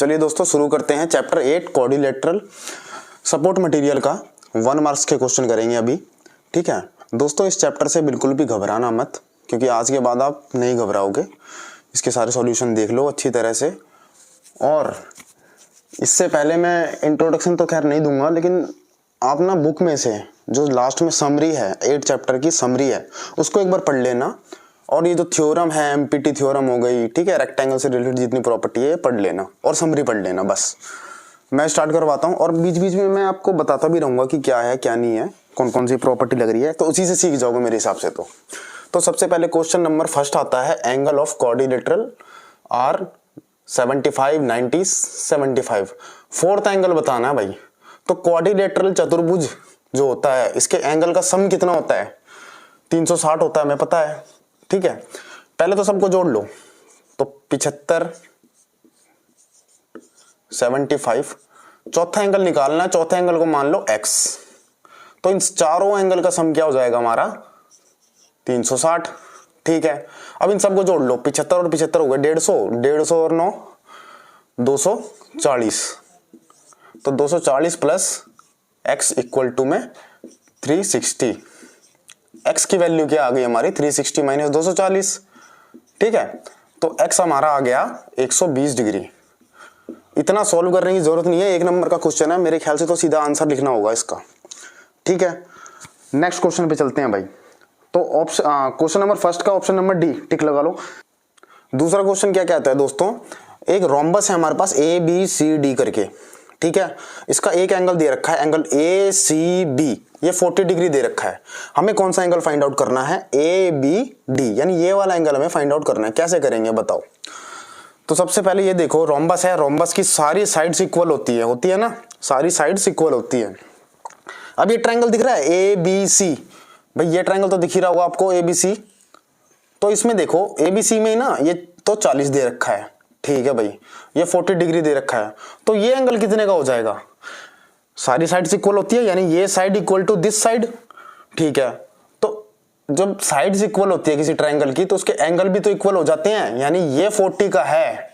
चलिए दोस्तों शुरू करते हैं चैप्टर 8 क्वाड्रिलेटरल सपोर्ट मटेरियल का 1 मार्क्स के क्वेश्चन करेंगे अभी। ठीक है दोस्तों, इस चैप्टर से बिल्कुल भी घबराना मत, क्योंकि आज के बाद आप नहीं घबराओगे। इसके सारे सॉल्यूशन देख लो अच्छी तरह से। और इससे पहले मैं इंट्रोडक्शन तो खैर नहीं दूंगा, लेकिन आप ना बुक में से जो लास्ट में समरी है, 8 चैप्टर की समरी है, उसको एक बार पढ़ लेना। और ये जो थ्योरम है, एमपीटी थ्योरम हो गई, ठीक है, रेक्टेंगल से रिलेटेड जितनी प्रॉपर्टी है पढ़ लेना और समरी पढ़ लेना। बस मैं स्टार्ट करवाता हूँ और बीच बीच में मैं आपको बताता भी रहूंगा कि क्या है क्या नहीं है, कौन कौन सी प्रॉपर्टी लग रही है, तो उसी से सीख जाओगे मेरे हिसाब से। तो सबसे पहले क्वेश्चन नंबर फर्स्ट आता है, angle of quadrilateral are 75, 90, 75। Fourth angle बताना है भाई। तो क्वाड्रिलेटरल चतुर्भुज जो होता है, इसके एंगल का सम कितना होता है? 360 होता है, हमें पता है। ठीक है, पहले तो सबको जोड़ लो। तो 75, 75, चौथा एंगल निकालना है। चौथे एंगल को मान लो x। तो इन चारों एंगल का सम क्या हो जाएगा हमारा? 360। ठीक है, अब इन सबको जोड़ लो। 75 और 75 हो गए 150, 150 और 9 240। तो 240 प्लस x इक्वल टू में 360। x की वैल्यू क्या आ गई हमारी? 360 माइनस 240। ठीक है, तो x हमारा आ गया 120 डिग्री। इतना सॉल्व करने की जरूरत नहीं है, 1 नंबर का क्वेश्चन है, मेरे ख्याल से तो सीधा आंसर लिखना होगा इसका। ठीक है, नेक्स्ट क्वेश्चन पे चलते हैं भाई। तो ऑप्शन क्वेश्चन नंबर फर्स्ट का ऑप्शन नंबर डी टिक लगा लो। दूसरा क्वेश्चन क्या कहता है दोस्तों, एक रोम्बस है हमारे पास ABCD करके। ठीक है, इसका एक एंगल दे रखा है, एंगल ACB, ये 40 डिग्री दे रखा है। हमें कौन सा एंगल फाइंड आउट करना है? ABD, यानी ये वाला एंगल हमें फाइंड आउट करना है। कैसे करेंगे बताओ? तो सबसे पहले ये देखो, रोम्बस है, रोम्बस की सारी साइड्स इक्वल होती है ना, सारी साइड्स इक्वल होती है। अब ये ट्रायंगल दिख रहा है ABC, भाई ये ट्रायंगल तो दिख ही रहा होगा आपको ABC। तो इसमें देखो ABC में ना ये तो 40 दे रखा है, ठीक है भाई, ये 40 डिग्री दे रखा है। तो ये एंगल कितने का हो जाएगा? सारी साइड्स इक्वल होती है, यानी ये side equal to this side. ठीक है, तो जब साइड्स इक्वल होती है किसी ट्रायंगल की, तो उसके एंगल भी तो इक्वल हो जाते हैं। यानी ये 40 का है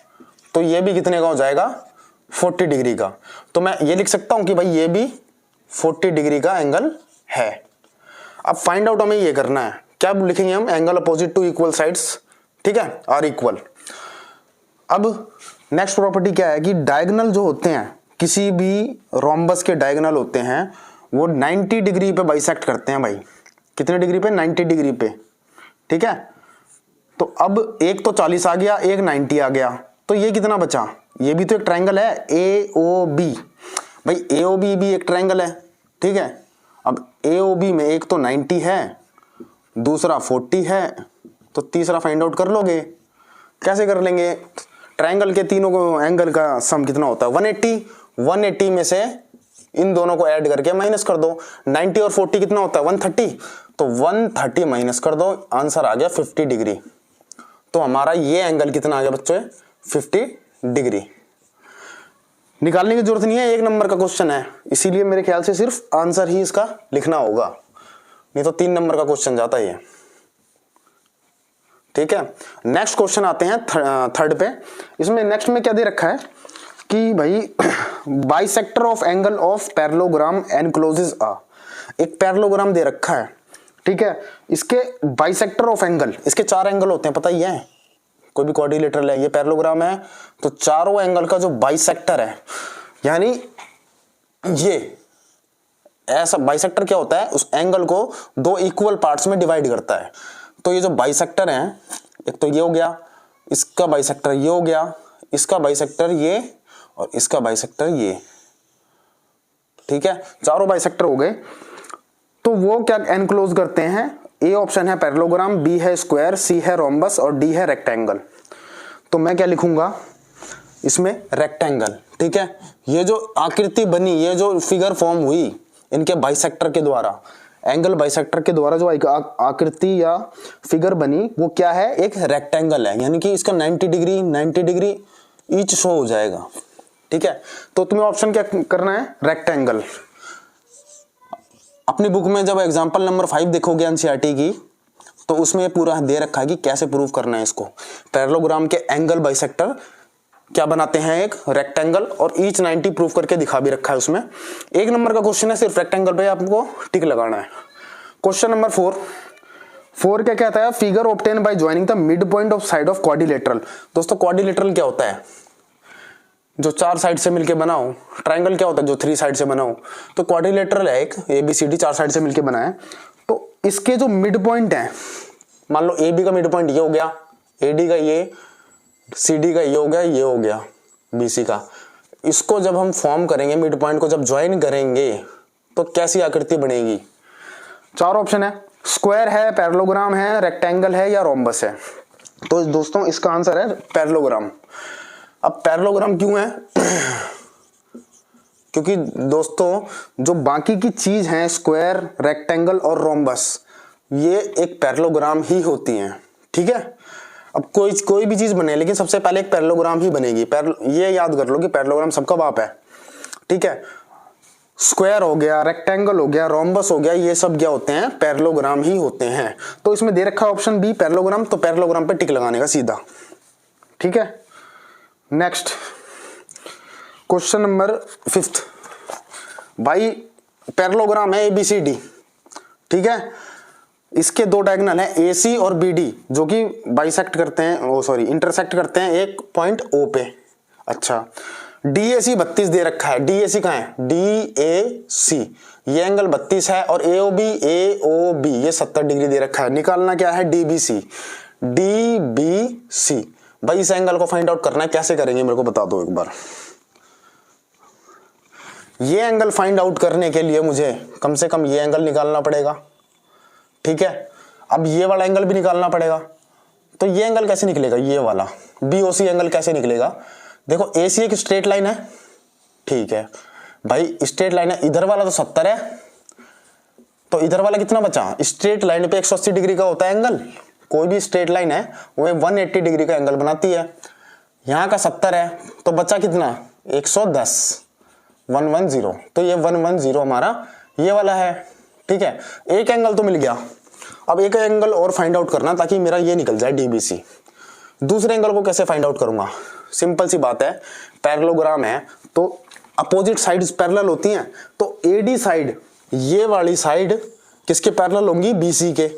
तो ये भी कितने का हो जाएगा? 40 डिग्री का। तो मैं ये लिख सकता हूं कि भाई ये भी 40 डिग्री का एंगल है। अब फाइंड आउट हमें ये करना है, क्या लिखेंगे हम? Angle opposite to equal sides, ठीक है, आर इक्वल। अब नेक्स्ट प्रॉपर्टी क्या है कि डायगोनल जो होते हैं, किसी भी रोम्बस के डायगोनल होते हैं, वो 90 डिग्री पे बाइसेक्ट करते हैं भाई। कितने डिग्री पे? 90 डिग्री पे। ठीक है, तो अब एक तो 40 आ गया, एक 90 आ गया, तो ये कितना बचा? ये भी तो एक ट्रायंगल है AOB, भाई AOB भी एक ट्रायंगल है। ठीक है, अब AOB में एक तो 90 है, दूसरा 40 है, तो तीसरा फाइंड आउट कर लोगे। कैसे कर लेंगे? ट्रायंगल के तीनों को एंगल का सम कितना होता है? 180। 180 में से इन दोनों को ऐड करके माइनस कर दो। 90 और 40 कितना होता है? 130। तो 130 माइनस कर दो, आंसर आ गया 50 डिग्री। तो हमारा ये एंगल कितना आ गया बच्चों? 50 डिग्री। निकालने की जरूरत नहीं है, 1 नंबर का क्वेश्चन है, इसीलिए मेरे ख्याल से सिर्फ आंसर ही इसका लिखना होगा, नहीं तो 3 नंबर का क्वेश्चन जाता ही है। ठीक है, नेक्स्ट क्वेश्चन आते हैं थर्ड पे। इसमें नेक्स्ट में क्या दे रखा है कि भाई bisector of angle of parallelogram encloses आ। एक पैरेललोग्राम दे रखा है, ठीक है, इसके बाइसेक्टर ऑफ एंगल, इसके 4 एंगल होते हैं, पता ही है। कोई भी क्वाड्रिलेटरल है, ये पैरेललोग्राम है, तो चारों एंगल का जो बाइसेक्टर है, यानी ये ऐसा बाइसेक्टर क्या होता है? उस एंगल को 2 इक्वल पार्ट्स में डिवाइड करता है। तो ये जो बाइसेक्टर है, एक तो ये हो गया, इसका बाइसेक्टर ये हो गया, इसका बाइसेक्टर ये, और इसका बाइसेक्टर ये। ठीक है, चारों बाइसेक्टर हो गए। तो वो क्या एनक्लोज करते हैं? ए ऑप्शन है पैरेललोग्राम, बी है स्क्वायर, सी है रोम्बस और डी है रेक्टेंगल। तो मैं क्या लिखूंगा इसमें? रेक्टेंगल। ठीक है, ये जो आकृति बनी, ये जो फिगर फॉर्म हुई इनके बाइसेक्टर के द्वारा, एंगल बाइसेक्टर के द्वारा जो आकृति या फिगर बनी, वो क्या है? एक रेक्टेंगल है, यानी कि इसका 90 डिग्री ईच शो हो जाएगा। ठीक है, तो तुम्हें ऑप्शन क्या करना है? रेक्टेंगल। अपनी बुक में जब एग्जांपल नंबर 5 देखोगे एनसीईआरटी की, तो उसमें पूरा दे रखा है कि कैसे प्रूव करना है इसको। पैरेललोग्राम के एंगल बाइसेक्टर क्या बनाते हैं, एक रेक्टेंगल, और ईच 90 प्रूफ करके दिखा भी रखा है उसमें। 1 नंबर का क्वेश्चन है, सिर्फ रेक्टेंगल पे आपको टिक लगाना है। क्वेश्चन नंबर 4 क्या कहता है, figure obtain by joining the midpoint of side of quadrilateral. दोस्तों क्वाड्रिलेटरल क्या होता है, जो 4 साइड से मिलके बना हो। ट्राइंगल क्या होता है, जो 3 साइड से बना हो। तो क्वाड्रिलेटरल है एक ABCD 4 साइड से मिलके बना है। तो इसके जो मिड पॉइंट है, मान लो AB का मिड पॉइंट ये हो गया, AD का ये, CD का ये हो गया, ये हो गया BC का। इसको जब हम फॉर्म करेंगे, मिड पॉइंट को जब ज्वाइन करेंगे तो कैसी आकृति बनेगी। 4 ऑप्शन है, स्क्वायर है, पैरेललोग्राम है, रेक्टेंगल है या रोम्बस है। तो दोस्तों इसका आंसर है पैरेललोग्राम। अब पैरेललोग्राम क्यों है क्योंकि दोस्तों जो बाकी की चीज हैं, स्क्वायर, रेक्टेंगल और रोम्बस, ये एक पैरेललोग्राम ही होती हैं। ठीक है, अब कोई भी चीज बने, लेकिन सबसे पहले एक पैरेललोग्राम ही बनेगी। ये याद कर लो कि पैरेललोग्राम सबका बाप है। ठीक है, स्क्वायर हो गया, रेक्टेंगल हो गया, रोम्बस हो गया, ये सब क्या होते हैं, पैरेललोग्राम ही होते हैं। तो इसमें दे रखा ऑप्शन बी पैरेललोग्राम, तो पैरेललोग्राम पे टिक लगाने का सीधा। ठीक है, नेक्स्ट क्वेश्चन नंबर 5 भाई, पैरेललोग्राम है ABCD। ठीक है, इसके 2 डायगोनल हैं AC और BD, जो कि बाइसेक्ट करते हैं, इंटरसेक्ट करते हैं एक पॉइंट O पे। अच्छा, DAC 32 दे रखा है। DAC कहाँ है, DAC, ये एंगल 32 है, और AOB ये 70 डिग्री दे रखा है। निकालना क्या है, DBC। भाई इस एंगल को फाइंड आउट करना है, कैसे करेंगे मेरे को बता दो एक बार। ये एंगल फाइंड आउट करने के लिए मुझे कम से कम ये एंगल निकालना पड़ेगा। ठीक है, अब ये वाला एंगल भी निकालना पड़ेगा। तो ये एंगल कैसे निकलेगा, ये वाला BOC एंगल कैसे निकलेगा। देखो AC एक स्ट्रेट लाइन है। ठीक है भाई, स्ट्रेट लाइन है, इधर वाला तो 70 है, तो इधर वाला कितना बचा। स्ट्रेट लाइन पे 180 डिग्री का होता है एंगल। कोई भी स्ट्रेट लाइन है वो 180 डिग्री का एंगल बनाती है। यहाँ का 70 है, तो बचा कितना, 110, 110। तो ये 110 हमारा ये वाला है। ठीक है, एक एंगल तो मिल गया। अब एक एंगल और फाइंड आउट करना, ताकि मेरा ये निकल जाए DBC। दूसरे एंगल को कैसे फाइंड आउट करूंगा, सिंपल सी बात है, पैरेललोग्राम है तो अपोजिट साइड्स पैरेलल होती हैं। तो AD साइड, ये वाली साइड किसके पैरेलल होंगी, BC के।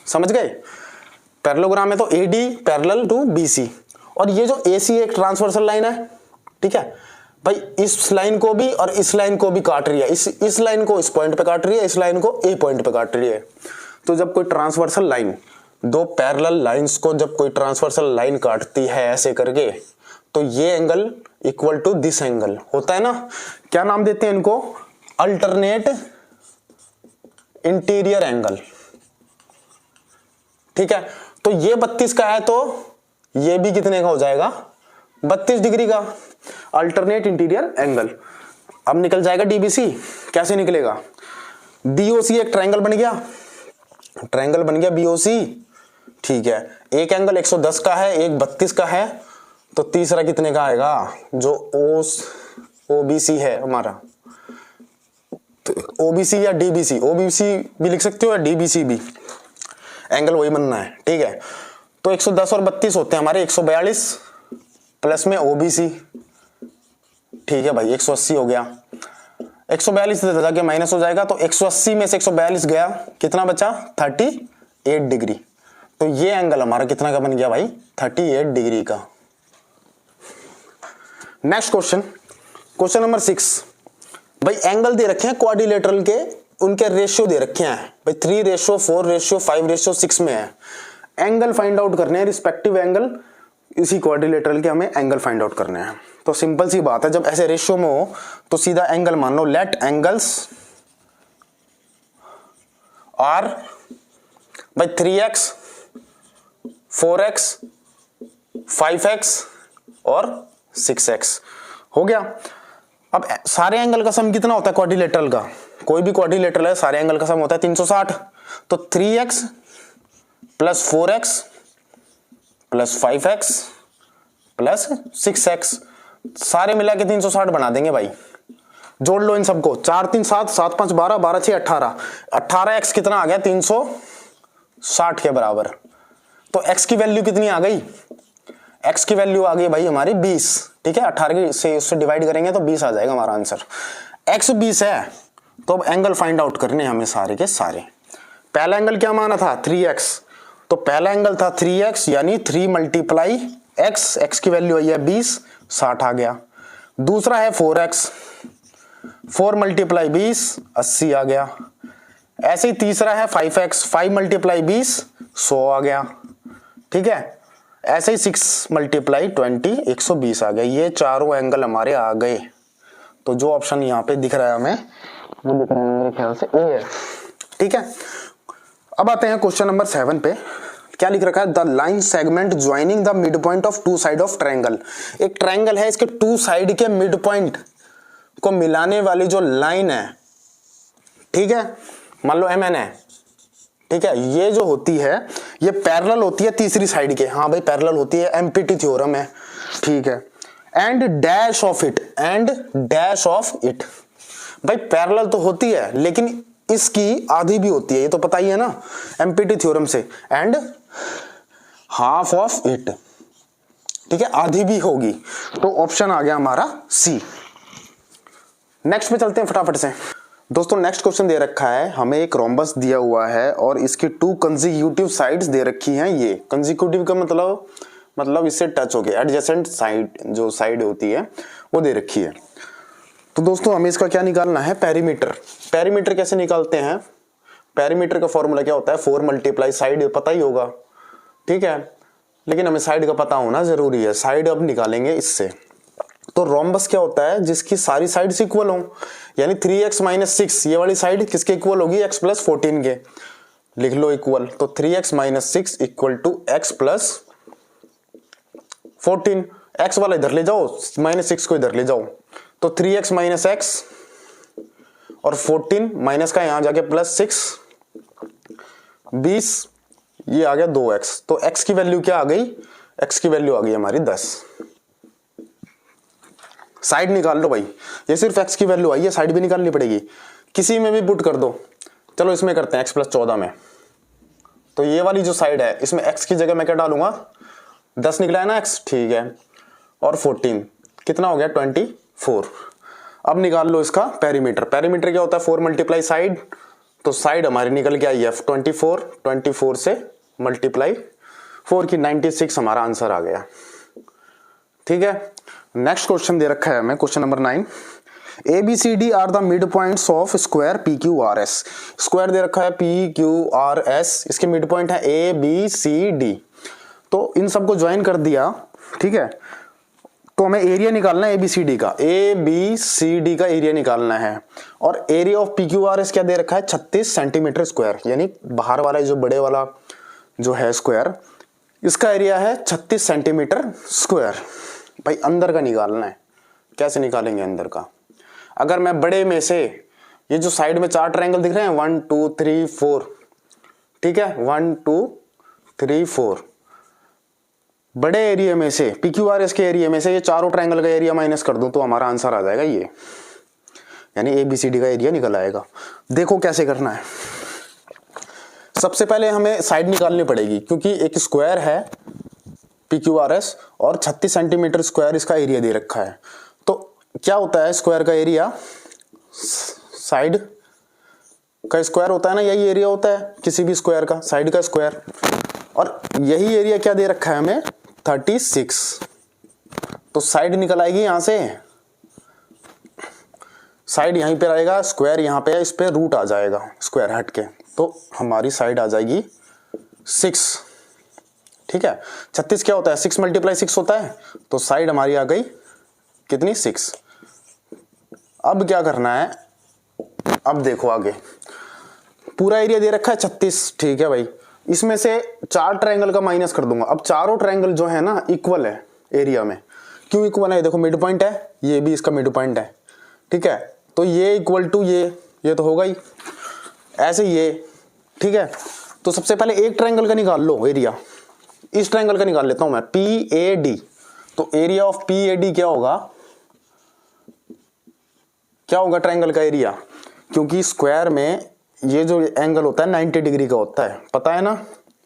समझ गए, पैरेललोग्राम है तो AD पैरेलल टू BC, और ये जो AC एक ट्रांसवर्सल लाइन है। ठीक है भाई, इस लाइन को भी और इस लाइन को भी काट रही है। इस लाइन को इस पॉइंट पे काट रही है, इस लाइन को A पॉइंट पे काट रही है। तो जब कोई ट्रांसवर्सल लाइन, 2 पैरेलल लाइंस को जब कोई ट्रांसवर्सल लाइन काटती है ऐसे करके, तो ये angle equal to this angle होता है ना। क्या नाम देते हैं इनको, अल्टरनेट इंटीरियर एंगल। ठीक है, तो ये 32 का है, तो ये भी कितने का हो जाएगा, 32 डिग्री का अल्टरनेट इंटीरियर एंगल। अब निकल जाएगा DBC। कैसे निकलेगा, BOC एक ट्रायंगल बन गया, BOC। ठीक है, एक एंगल 110 का है, एक 32 का है, तो तीसरा कितने का आएगा, जो OBC है हमारा, तो OBC या DBC, OBC भी लिख सकते हो या DBC भी, एंगल वही बनना है। ठीक है, तो 110 और 32 होते हैं हमारे 142, प्लस में OBC। ठीक है भाई, 180 हो गया। 142 से जाके माइनस हो जाएगा, तो 180 में से 142 गया, कितना बचा, 38 डिग्री। तो ये एंगल हमारा कितना का बन गया भाई, 38 डिग्री का। नेक्स्ट क्वेश्चन नंबर 6 भाई, एंगल दे रखे हैं क्वाड्रिलेटरल के, उनके रेशियो दे रखे हैं भाई, 3:4:5:6 में है। एंगल फाइंड आउट करने हैं, रिस्पेक्टिव एंगल इसी क्वाड्रिलेटरल के हमें एंगल फाइंड आउट करने हैं। तो सिंपल सी बात है, जब ऐसे रेशियो में हो तो सीधा एंगल मान लो, लेट एंगल्स आर भाई 3x 4x 5x और 6x हो गया। अब सारे एंगल का सम कितना होता है क्वाड्रिलेटरल का, कोई भी क्वाड्रिलेटरल है सारे एंगल का सम होता है 360। तो 3x plus 4x plus 5x plus 6x सारे मिला के 360 बना देंगे भाई। जोड़ लो इन सबको, 4 3 7 7 5 12 12 6 18 18x कितना आ गया 360 के बराबर। तो x की वैल्यू कितनी आ गई, x की वैल्यू आ गई भाई हमारी 20, ठीक है, 18 से उससे डिवाइड करेंगे तो 20 आ जाएगा हमारा आंसर। x 20 है, तो अब एंगल फाइंड आउट करने हमें सारे के सारे। पहला एंगल क्या माना था 3x, तो पहला एंगल था 3x यानी 3 मल्टीप्लाई x, x की वैल्यू आई है 20, 60 आ गया। दूसरा है 4x, 4 मल्टीप्लाई 20, 80 आ गया। ऐसे ही तीसरा है 5x, 5 मल्टीप्लाई 20, 100 आ गया, ठीक है। ऐसे ही 6 मल्टीप्लाई 20, 120 आ गया। ये चारों एंगल हमारे आ गए। तो जो ऑप्शन यहाँ पे दिख रहा है हमें, वो दिख रहा है मेरे ख्याल से ए है, ठीक है। अब आते हैं क्वेश्चन नंबर 7 पे। क्या लिख रखा है, the line segment joining the midpoint of two side of triangle. एक ट्रायंगल है, इसके टू साइड के मिड पॉइंट को मिलाने वाली जो लाइन है, ठीक है, मान लो MN है, ठीक है, ये जो होती है ये पैरेलल होती है तीसरी साइड के। हाँ भाई पैरेलल होती है, एमपीटी थ्योरम है, ठीक है। And dash of it, and dash of it, भाई पैरेलल तो होती है लेकिन इसकी आधी भी होती है, ये तो पता ही है ना एमपीटी थ्योरम से। एंड हाफ ऑफ इट, ठीक है, आधी भी होगी। तो ऑप्शन आ गया हमारा सी। नेक्स्ट पे चलते हैं फटाफट से दोस्तों। नेक्स्ट क्वेश्चन दे रखा है हमें, एक रोम्बस दिया हुआ है और इसकी 2 कंसेक्यूटिव साइड्स दे रखी हैं। ये कंसेक्यूटिव का मतलब इससे टच हो गया, एडजेसेंट साइड जो साइड होती है वो दे रखी है। तो दोस्तों हमें इसका क्या निकालना है, पेरीमीटर। पेरीमीटर कैसे निकालते हैं, पेरीमीटर का फॉर्मूला क्या होता है, 4 मल्टीप्लाई साइड, पता ही होगा, ठीक है, लेकिन हमें साइड का पता होना जरूरी है। साइड अब निकालेंगे इससे। तो रोम्बस क्या होता है, जिसकी सारी साइड्स इक्वल हो, यानी 3x - 6, ये वाली साइड किसके इक्वल होगी, x + 14 के। लिख लो इक्वल, तो 3x - 6 = x + 14। x वाला इधर ले जाओ, -6 को इधर ले जाओ, तो 3x - x और 14 माइनस का यहां जाके +6, 20, ये आ गया 2x। तो x की वैल्यू क्या आ गई, x की वैल्यू आ गई हमारी 10। साइड निकाल लो भाई, ये सिर्फ x की वैल्यू आई है, साइड भी निकालनी पड़ेगी, किसी में भी पुट कर दो। चलो इसमें करते हैं x + 14 में। तो ये वाली जो साइड है इसमें x की जगह मैं क्या डालूंगा, 10 निकला है ना x, ठीक है, और 14 कितना हो गया 24। अब निकाल लो इसका पेरीमीटर। पेरीमीटर क्या होता है, 4 मल्टीप्लाई साइड, तो साइड हमारी निकल के आई है 24, 24 से मल्टीप्लाई 4 की 96 हमारा आंसर आ गया, ठीक है। नेक्स्ट क्वेश्चन दे रखा है हमें, question number 9। ABCD are the mid points of square PQRS। Square दे रखा है PQRS, इसके मिड पॉइंट है ABCD। तो इन सबको ज्वाइन कर दिया, ठीक है। तो हमें एरिया निकालना है ABCD का, ABCD का एरिया निकालना है। और एरिया ऑफ PQRS क्या दे रखा है, 36 सेंटीमीटर स्क्वायर, यानी बाहर वाला जो बड़े वाला जो है स्क्वायर, इसका एरिया है 36 सेंटीमीटर स्क्वायर। भाई अंदर का निकालना है, कैसे निकालेंगे अंदर का। अगर मैं बड़े में से, ये जो साइड में 4 ट्रायंगल दिख रहे हैं 1 2 3 4, ठीक है, 1 2 3 4, बड़े एरिया में से PQRS के एरिया में से ये चारों ट्रायंगल का एरिया माइनस कर दूं तो हमारा आंसर आ जाएगा ये, यानी ABCD का एरिया निकल आएगा। देखो कैसे करना है। सबसे पहले हमें साइड निकालनी पड़ेगी, क्योंकि एक स्क्वायर है PQRS और 36 सेंटीमीटर स्क्वायर इसका एरिया दे रखा है। तो क्या होता है स्क्वायर का एरिया, साइड का स्क्वायर होता है ना, यही एरिया होता है किसी भी स्क्वायर का, साइड का स्क्वायर। और यही एरिया क्या दे रखा है हमें, 36। तो साइड निकल आएगी यहां से, साइड यहीं पे रहेगा, स्क्वायर यहां पे है, इस पे रूट आ जाएगा स्क्वायर हट के, तो हमारी साइड आ जाएगी 6, ठीक है। 36 क्या होता है, 6 × 6 होता है, तो साइड हमारी आ गई कितनी, 6। अब क्या करना है, अब देखो आगे पूरा एरिया दे रखा है 36, ठीक है भाई, इसमें से 4 ट्रायंगल का माइनस कर दूंगा। अब चारों ट्रायंगल जो है ना इक्वल है एरिया में, क्यों इक्वल है, देखो मिड पॉइंट है, ये भी इसका मिड पॉइंट है, ठीक है, तो ये इक्वल टू ये तो होगा ही, ऐसे ये, ठीक है। तो सबसे पहले एक ट्रायंगल का निकाल लो एरिया, इस ट्रायंगल का निकाल लेता हूं मैं, PAD। तो एरिया ऑफ PAD क्या होगा ट्रायंगल का एरिया, क्योंकि स्क्वायर में ये जो एंगल होता है 90 डिग्री का होता है, पता है ना,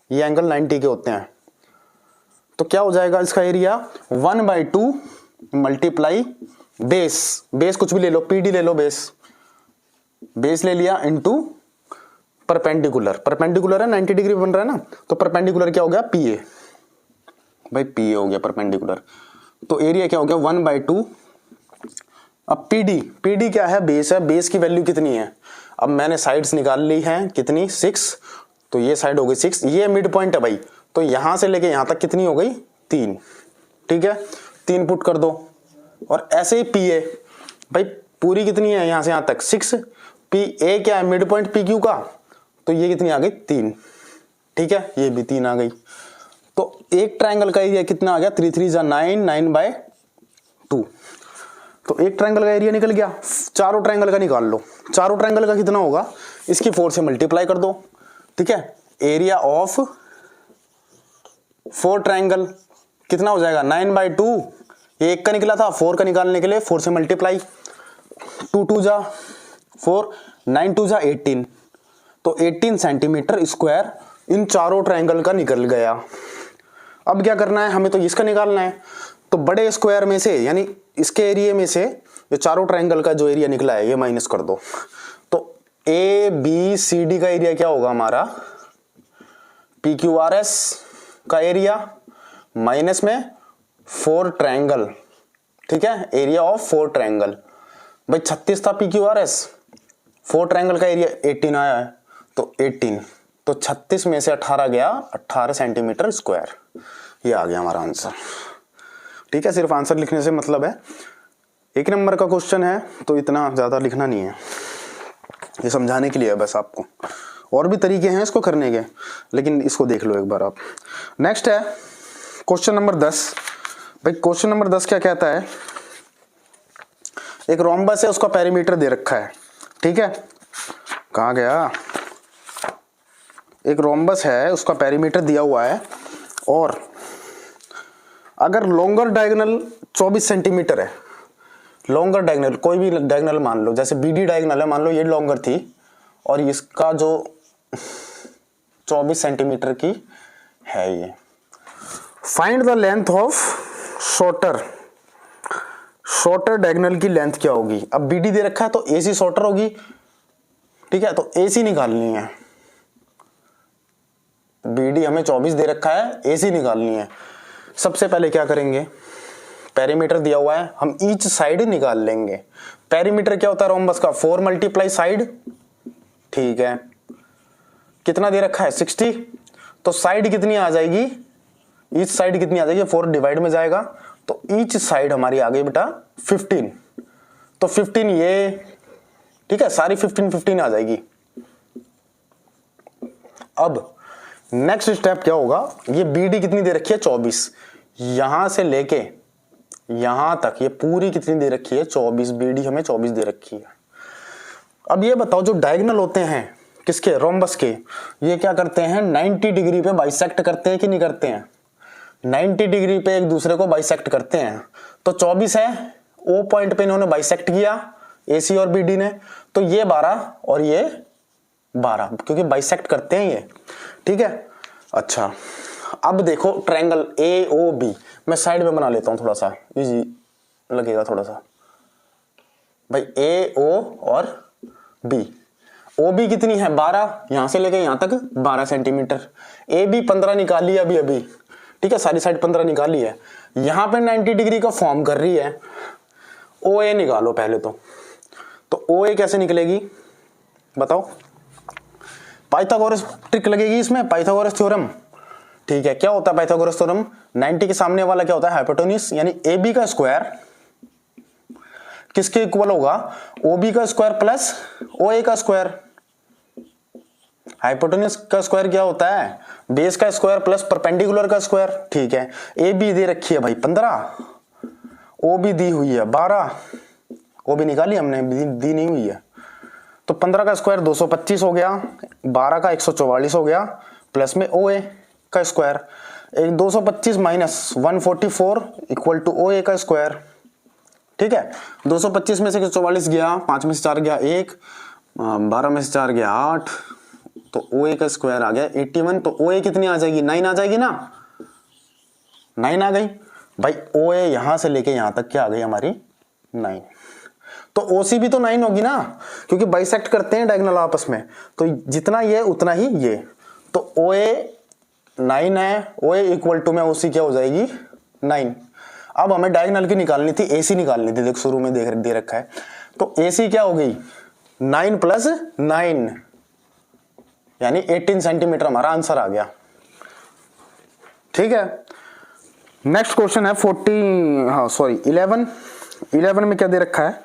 ये एंगल 90 के होते हैं। तो क्या हो जाएगा इसका एरिया 1/2 मल्टीप्लाई बेस कुछ भी ले लो, पीडी ले लो, बेस ले लिया इनटू परपेंडिकुलर है 90 डिग्री बन रहा है ना, तो परपेंडिकुलर क्या हो गया पीए, भाई पीए हो गया परपेंडिकुलर। तो एरिया क्या हो गया 1/2। अब पीडी क्या है, बेस है, बेस की वैल्यू कितनी है, अब मैंने साइड्स निकाल ली है कितनी 6, तो ये साइड हो गई 6, ये मिड पॉइंट है भाई, तो यहां से लेके यहां तक कितनी हो गई 3, ठीक है 3 पुट कर दो। और ऐसे ही पी ए भाई पूरी कितनी है यहां से यहां तक 6, पी ए क्या है मिड पॉइंट पी क्यू का, तो ये कितनी आ गई 3, ठीक है ये भी 3 आ गई। तो एक ट्रायंगल का एरिया कितना आ गया 3 3 9, 9/2। तो एक ट्रायंगल का एरिया निकल गया, चारों ट्रायंगल का निकाल लो, चारों ट्रायंगल का कितना होगा इसकी 4 से मल्टीप्लाई कर दो, ठीक है। एरिया ऑफ 4 ट्रायंगल कितना हो जाएगा 9/2, ये एक का निकला था, 4 का निकालने के लिए 4 से मल्टीप्लाई, 2 2 जा 4, 9 2 जा 18, तो 18 सेंटीमीटर स्क्वायर इन चारों ट्रायंगल का निकल गया। अब क्या करना है हमें, तो इसका निकालना है, तो बड़े स्क्वायर में से यानी इसके एरिया में से जो चारों ट्रायंगल का जो एरिया निकला है ये माइनस कर दो, तो ए बी सी डी का एरिया क्या होगा हमारा पी क्यू आर एस का एरिया माइनस में 4 ट्रायंगल, ठीक है एरिया ऑफ 4 ट्रायंगल, भाई 36 था P Q R S, 4 triangle का एरिया 18 आया है, तो 18, तो 36 में से 18 गया 18 सेंटीमीटर स्क्वायर, ये आ गया हमारा आंसर, ठीक है। सिर्फ आंसर लिखने से मतलब है, 1 नंबर का क्वेश्चन है तो इतना ज्यादा लिखना नहीं है, ये समझाने के लिए है बस आपको, और भी तरीके हैं इसको करने के, लेकिन इसको देख लो एक बार आप। नेक्स्ट है क्वेश्चन नंबर 10। भाई क्वेश्चन नंबर 10 क्या कहता है, एक रोम्बस है उसका पेरीमीटर दे रखा है, ठीक है कहाँ गया, एक रोम्बस है उसका पेरीमीटर दिया हुआ है, और अगर लॉन्गर डायगोनल 24 सेंटीमीटर है, लॉन्गर डायगोनल कोई भी डायगोनल मान लो, जैसे बीडी डायगोनल है, मान लो ये लॉन्गर थी और इसका जो 24 सेंटीमीटर की है ये, find the length of shorter diagonal की लेंथ क्या होगी। अब बीडी दे रखा है तो एसी शॉर्टर होगी, ठीक है, तो एसी निकालनी है, बीडी हमें 24 दे रखा है, एसी निकालनी है। सबसे पहले क्या करेंगे, पेरीमीटर दिया हुआ है, हम ईच साइड निकाल लेंगे। पेरीमीटर क्या होता है रोम्बस का 4 मल्टीप्लाई साइड, ठीक है कितना दे रखा है 60, तो साइड कितनी आ जाएगी, ईच साइड कितनी आ जाएगी 4 डिवाइड में जाएगा, तो ईच साइड हमारी आ गई बेटा 15, तो 15 ये, ठीक है सारी 15 15 आ जाएगी। अब नेक्स्ट स्टेप क्या होगा, ये बीडी कितनी दे रखी है 24, यहां से लेके यहां तक ये पूरी कितनी दे रखी है 24, बीडी हमें 24 दे रखी है। अब ये बताओ जो डायगोनल होते हैं किसके, रोम्बस के, ये क्या करते हैं 90 डिग्री पे बाइसेक्ट करते हैं कि नहीं करते हैं, 90 डिग्री पे एक दूसरे को बाइसेक्ट करते हैं। तो 24 है, ओ पॉइंट पे इन्होंने बाइसेक्ट किया एसी और बीडी ने, तो ये 12 और ये 12 क्योंकि बाइसेक्ट करते हैं ये, ठीक है। अच्छा अब देखो ट्रायंगल ए ओ बी, मैं साइड में बना लेता हूं थोड़ा सा इजी लगेगा थोड़ा सा, भाई ए ओ और बी, ओ बी कितनी है 12, यहां से लेके यहां तक 12 सेंटीमीटर, ए बी 15 निकाली अभी अभी, ठीक है सारी साइड 15 निकाली है, यहां पे 90 डिग्री का फॉर्म कर रही है, ओ ए निकालो पहले तो ओ ए कैसे निकलेगी बताओ, पाइथागोरस ट्रिक लगेगी इसमें, पाइथागोरस थ्योरम, ठीक है। क्या होता है पाइथागोरस थ्योरम, 90 के सामने वाला क्या होता है हाइपोटेन्यूज, यानी ए बी का स्क्वायर किसके इक्वल होगा, ओ बी का स्क्वायर प्लस ओ ए का स्क्वायर। हाइपोटेन्यूज का स्क्वायर क्या होता है, बेस का स्क्वायर प्लस परपेंडिकुलर का स्क्वायर, ठीक है। ए बी दे रखी है भाई 15, ओ बी दी हुई है 12, ओ बी निकाली हमने, दी नहीं हुई है, तो 15 का स्क्वायर 225 हो गया, 12 का 144 हो गया, प्लस में ओ ए का स्क्वायर, एक 225 माइनस 144 इक्वल टू ओ ए का स्क्वायर, ठीक है। 225 में से 144 गया, 5 में से 4 गया 1, 12 में से 4 गया 8, तो ओ ए का स्क्वायर आ गया 81, तो ओ ए कितनी आ जाएगी 9 आ जाएगी ना, 9 आ गई भाई। ओ ए यहां से लेके यहां तक क्या आ गई हमारी 9। तो ओसी भी तो 9 होगी ना, क्योंकि बाइसेक्ट करते हैं डायगोनल आपस में, तो जितना ये उतना ही ये। तो ओ ए 9 है, ओ ए इक्वल टू में ओसी क्या हो जाएगी 9। अब हमें डायगोनल की निकालनी थी, एसी निकालनी थी। देख शुरू में दे रखा है, तो एसी क्या हो गई 9 प्लस 9 यानी 18 सेंटीमीटर हमारा आंसर आ गया। ठीक है, नेक्स्ट क्वेश्चन है 11 में क्या दे रखा है,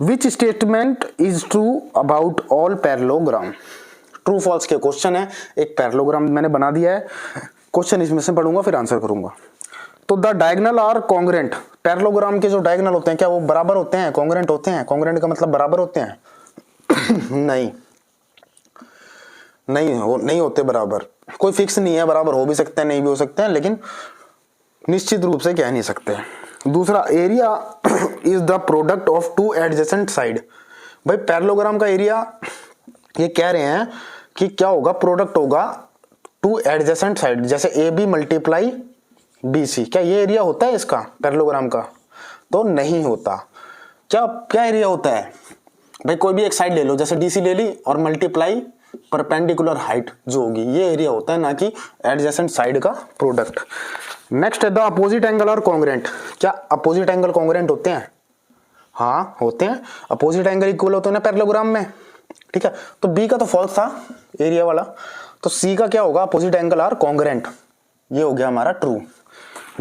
which statement is true about all parallelogram. True false के क्वेश्चन है, एक पैरेललोग्राम मैंने बना दिया है, क्वेश्चन इसमें से पढ़ूंगा फिर आंसर करूंगा। तो the diagonal are congruent, parallelogram के जो डायगोनल होते हैं क्या वो बराबर होते हैं, कॉन्ग्रेंट होते हैं? कॉन्ग्रेंट का मतलब बराबर होते हैं नहीं होते बराबर। कोई फिक्स नहीं है, बराबर हो भी सकते हैं नहीं भी हो सकते हैं, लेकिन निश्चित रूप से कह नहीं सकते। दूसरा, area is the product of to adjacent side. भाई पैरेललोग्राम का एरिया ये कह रहे हैं कि क्या होगा, प्रोडक्ट होगा टू एडजेसेंट साइड, जैसे A B multiply B C. क्या ये एरिया होता है इसका पैरेललोग्राम का? तो नहीं होता। क्या एरिया होता है भाई? कोई भी एक साइड ले लो, जैसे डीसी ले ली और मल्टीप्लाई परपेंडिकुलर हाइट जो होगी, ये एरिया होता है, ना कि एडजेसेंट साइड का प्रोडक्ट। नेक्स्ट है द अपोजिट एंगल और कॉन्ग्रेंट। क्या अपोजिट एंगल कॉन्ग्रेंट होते हैं? हाँ होते हैं, अपोजिट एंगल इक्वल होते हैं ना पैरेललोग्राम में। ठीक है, तो बी का तो फॉल्स था एरिया वाला, तो सी का क्या होगा, अपोजिट एंगल आर कॉन्ग्रेंट, ये हो गया हमारा true.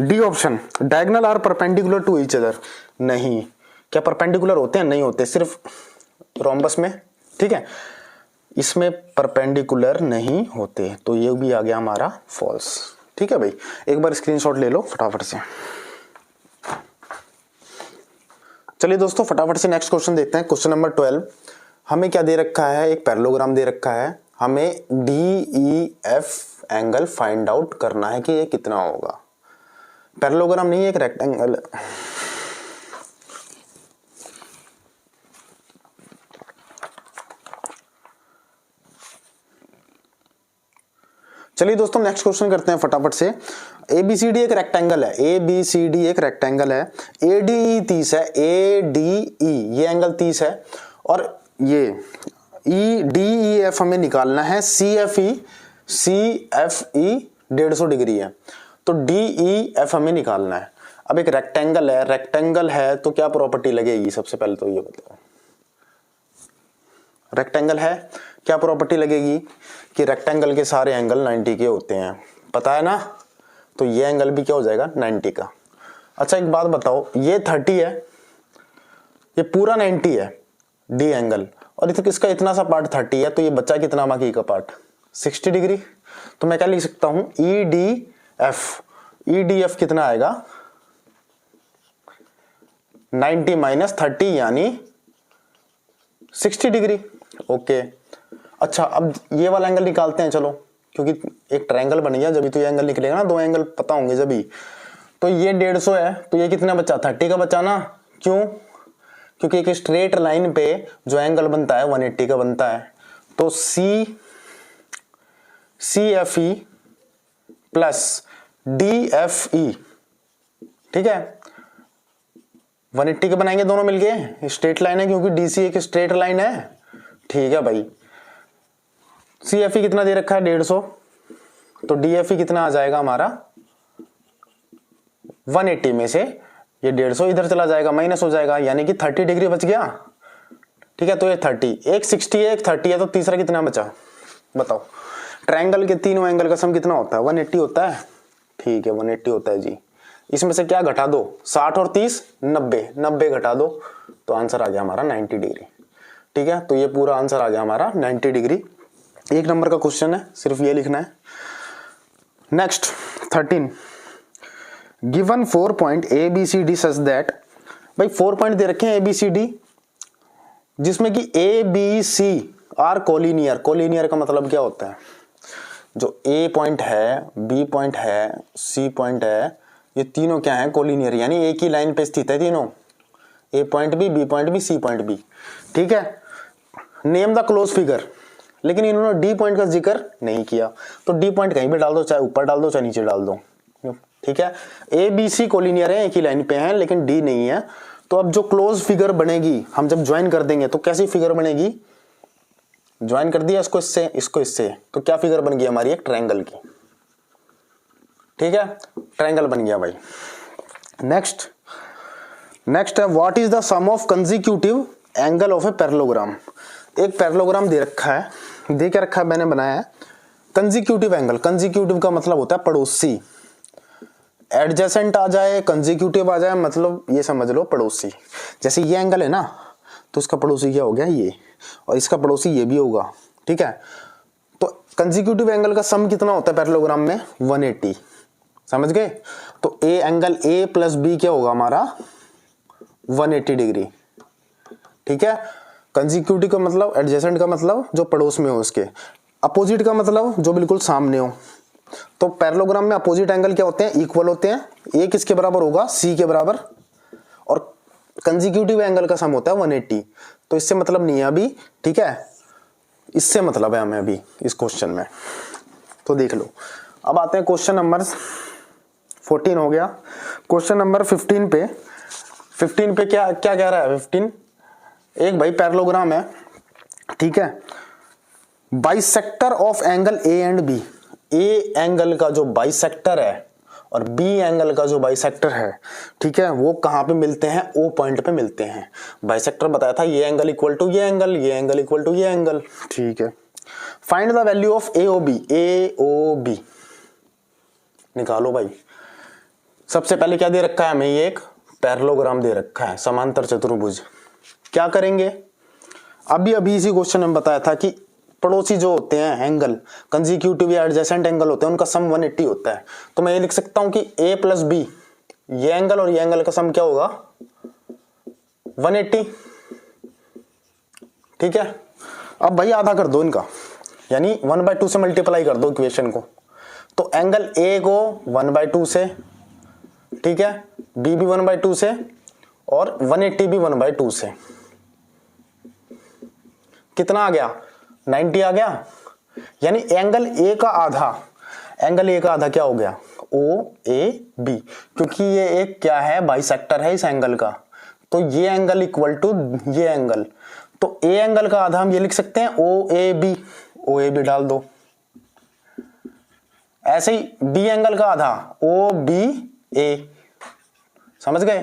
D option, diagonal are perpendicular to each other. नहीं, क्या परपेंडिकुलर होते हैं? नहीं होते, सिर्फ रोम्बस में। ठीक है, इसमें परपेंडिकुलर नहीं होते, तो ये भी आ गया हमारा फॉल्स। ठीक है भाई, एक बार स्क्रीनशॉट ले लो फटाफट से। चलिए दोस्तों फटाफट से नेक्स्ट क्वेश्चन देखते हैं। क्वेश्चन नंबर 12, हमें क्या दे रखा है, एक पैरेललोग्राम दे रखा है, हमें DEF एंगल फाइंड आउट करना है कि ये कितना होगा। पैरेललोग्राम नहीं है, एक रेक्टेंगल। चलिए दोस्तों नेक्स्ट क्वेश्चन करते हैं फटाफट से। ABCD एक रेक्टेंगल है, ABCD एक रेक्टेंगल है, ADE 30 है, ADE ये एंगल 30 है, और ये DEF हमें निकालना है, CFE 150 डिग्री है, तो DEF हमें निकालना है। अब एक रेक्टेंगल है तो क्या प्रॉपर्टी लगेगी, सबसे पहले तो ये बताओ। रेक्टेंगल है, क्या प्रॉपर्टी लगेगी कि रेक्टेंगल के सारे एंगल 90 के होते हैं, पता है ना, तो ये एंगल भी क्या हो जाएगा 90 का। अच्छा एक बात बताओ, ये 30 है, ये पूरा 90 है डी एंगल, और इसका इतना सा पार्ट 30 है, तो ये बच्चा कितना बाकी का पार्ट 60 डिग्री। तो मैं क्या लिख सकता हूं, EDF कितना आएगा 90 माइनस 30 यानी 60 डिग्री। ओके, अच्छा अब ये वाला एंगल निकालते हैं चलो, क्योंकि एक ट्रायंगल बन गया, जब भी तो ये एंगल निकलेगा ना, दो एंगल पता होंगे जब भी। तो ये 150 है, तो ये कितना बचा 30 का बचा ना, क्यों? क्योंकि एक स्ट्रेट लाइन पे जो एंगल बनता है 180 का बनता है, तो CFE प्लस DFE, ठीक है 180 के बनाएंगे दोनों मिलके, स्ट्रेट लाइन है क्योंकि DC एक स्ट्रेट लाइन है। ठीक है भाई, CFE कितना दे रखा है 150, तो DFE कितना आ जाएगा हमारा 180 में से ये 150 इधर चला जाएगा, माइनस हो जाएगा, यानी कि 30 डिग्री बच गया। ठीक है, तो ये 30, एक 60 है एक 30 है, तो तीसरा कितना बचा बताओ। ट्रायंगल के तीनों एंगल का सम कितना होता है 180 होता है। ठीक है 180 होता है जी, इसमें से क्या घटा दो 60 और 30 90 घटा दो, तो आंसर आ गया हमारा 90 डिग्री। ठीक है, तो ये पूरा आंसर आ गया हमारा 90 डिग्री। एक नंबर का क्वेश्चन है, सिर्फ ये लिखना है। Next 13, given 4 point ABCD such that, भाई 4 पॉइंट दे रखे हैं ABCD, जिसमें कि ABC आर कोलिनियर। कोलिनियर का मतलब क्या होता है, जो A पॉइंट है, B पॉइंट है, C पॉइंट है, ये तीनों क्या है कोलिनियर, यानी एक ही लाइन पे स्थित है तीनों, A point B, B point B, C point B। ठीक है, नेम द क्लोज फिगर, लेकिन इन्होंने D पॉइंट का जिक्र नहीं किया, तो D पॉइंट कहीं भी डाल दो, चाहे ऊपर डाल दो चाहे नीचे डाल दो, ठीक है, ए बी सी कोलिनियर है, एक ही लाइन पे हैं, लेकिन डी नहीं है। तो अब जो क्लोज फिगर बनेगी, हम जब ज्वाइन कर देंगे तो कैसी फिगर बनेगी, ज्वाइन कर दिया इसको इससे, इसको इससे, तो क्या फिगर बन गई हमारी, एक ट्रायंगल की। ठीक है, ट्रायंगल बन गया भाई। नेक्स्ट है what is the sum of consecutive angle of a parallelogram. एक पैरेललोग्राम दे रखा है, दे के रखा है, मैंने बनाया है कंसेक्यूटिव एंगल। कंसेक्यूटिव का मतलब होता है पड़ोसी, एडजेसेंट आ जाए, कंसेक्यूटिव आ जाए, मतलब ये समझ लो पड़ोसी। जैसे ये एंगल है ना, तो उसका पड़ोसी क्या हो गया ये, और इसका पड़ोसी ये भी होगा। ठीक है, तो कंसेक्यूटिव एंगल का सम कितना होता है पैरेललोग्राम में, 180। समझ गए, तो A angle A plus B क्या होगा हमारा, 180 डिग्री। ठीक है, कंसेक्यूटिव का मतलब, एडजेसेंट का मतलब जो पड़ोस में हो उसके, अपोजिट का मतलब जो बिल्कुल सामने हो। तो पैरेललोग्राम में अपोजिट एंगल क्या होते हैं, इक्वल होते हैं। ए किसके बराबर होगा, सी के बराबर, और कंसेक्यूटिव एंगल का सम होता है 180। तो इससे मतलब नहीं है अभी, ठीक है, इससे मतलब है हमें अभी इस क्वेश्चन में। तो देख लो, अब आते हैं क्वेश्चन नंबर 14 हो गया। क्वेश्चन नंबर 15 पे क्या क्या कह रहा है 15, एक भाई पैरेललोग्राम है, ठीक है, bisector of angle A and B. A angle का जो बाइसेक्टर है और बी एंगल का जो बाइसेक्टर है, ठीक है, वो कहां पे मिलते हैं, ओ पॉइंट पे मिलते हैं। बाइसेक्टर बताया था ये एंगल इक्वल टू ये एंगल, ये एंगल इक्वल टू ये एंगल। ठीक है, find the value of A O B. A O B निकालो भाई। सबसे पहले क्या दे रखा है हमें, ये एक पैरेललोग्राम दे रखा है, समांतर चतुर्भुज। क्या करेंगे, अभी इसी क्वेश्चन में बताया था कि पड़ोसी जो होते हैं एंगल, कंसेक्यूटिव या एडजेसेंट एंगल होते हैं, उनका सम 180 होता है। तो मैं ये लिख सकता हूं कि a प्लस बी, ये एंगल और ये एंगल का सम क्या होगा, 180। ठीक है, अब भाई आधा कर दो इनका, यानी 1/2 से मल्टीप्लाई कर दो इक्वेशन को। तो एंगल a को 1/2 से, ठीक है, b भी 1/2 से, और 180 भी 1/2 से। कितना आ गया, 90 आ गया। यानी एंगल ए का आधा, एंगल ए का आधा क्या हो गया, ओ ए बी, क्योंकि ये एक क्या है, बाइसेक्टर है इस एंगल का। तो ये एंगल इक्वल टू ये एंगल, तो ए एंगल का आधा हम ये लिख सकते हैं ओ A B, O A B डाल दो। ऐसे ही बी एंगल का आधा ओ बी ए, समझ गए।